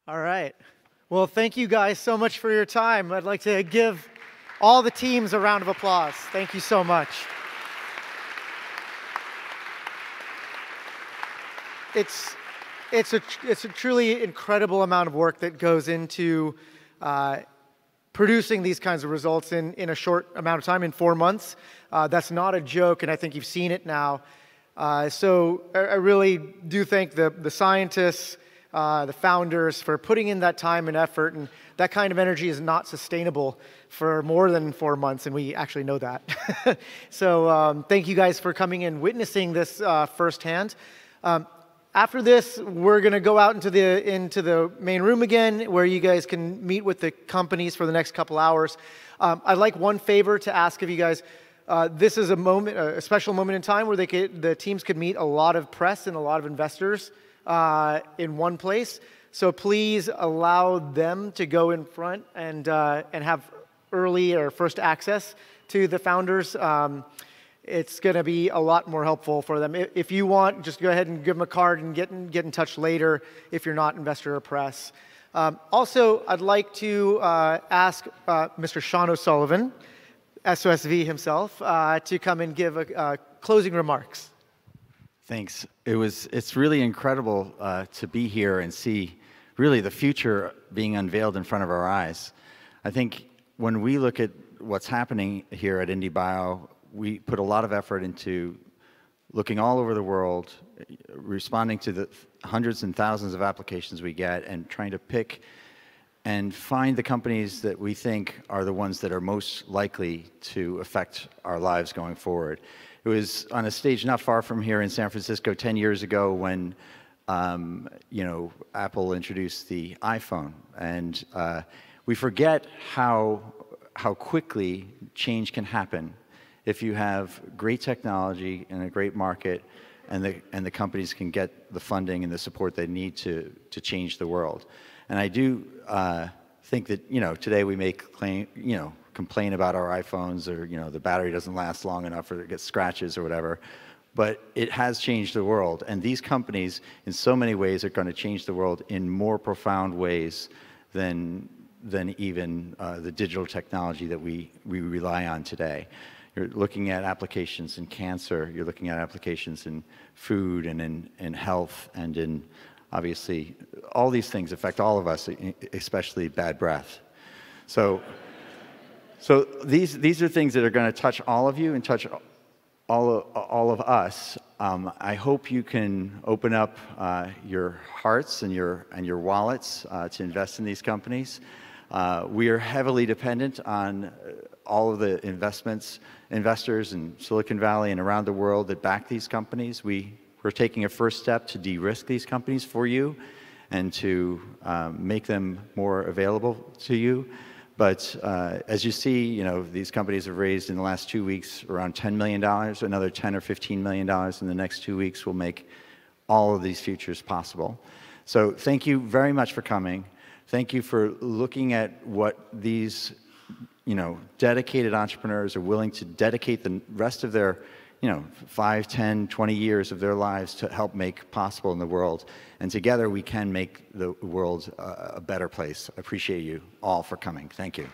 All right. Well, thank you guys so much for your time. I'd like to give all the teams a round of applause. Thank you so much. It's a truly incredible amount of work that goes into producing these kinds of results in a short amount of time, in 4 months. That's not a joke, and I think you've seen it now. So I really do thank the scientists, the founders for putting in that time and effort, and that kind of energy is not sustainable for more than 4 months, and we actually know that. So thank you guys for coming and witnessing this firsthand. After this, we're going to go out into the main room again, where you guys can meet with the companies for the next couple hours. I'd like one favor to ask of you guys. This is a special moment in time where the teams could meet a lot of press and a lot of investors in one place. So please allow them to go in front and have early or first access to the founders. It's going to be a lot more helpful for them. If you want, just go ahead and give them a card and get in touch later if you're not investor or press. Also, I'd like to ask Mr. Sean O'Sullivan, SOSV himself, to come and give closing remarks. Thanks. It's really incredible to be here and see really the future being unveiled in front of our eyes. I think when we look at what's happening here at IndieBio, we put a lot of effort into looking all over the world, responding to the hundreds and thousands of applications we get, and trying to pick and find the companies that we think are the ones that are most likely to affect our lives going forward. It was on a stage not far from here in San Francisco 10 years ago when Apple introduced the iPhone, and we forget how quickly change can happen if you have great technology and a great market, and the companies can get the funding and the support they need to change the world. And I do think that today we may complain about our iPhones, or the battery doesn't last long enough, or it gets scratches or whatever. But it has changed the world, and these companies, in so many ways, are going to change the world in more profound ways than even the digital technology that we rely on today. You're looking at applications in cancer. You're looking at applications in food and in health, and in, obviously, all these things affect all of us, especially bad breath. So these are things that are going to touch all of you and touch all of us. I hope you can open up your hearts and your wallets to invest in these companies. We are heavily dependent on all of the investors in Silicon Valley and around the world that back these companies. We're taking a first step to de-risk these companies for you and to make them more available to you. But as you see, these companies have raised in the last 2 weeks around $10 million. Another $10 or $15 million in the next 2 weeks will make all of these futures possible. So thank you very much for coming. Thank you for looking at what these dedicated entrepreneurs are willing to dedicate the rest of their 5, 10, 20 years of their lives to help make possible in the world. And together we can make the world a better place. I appreciate you all for coming. Thank you.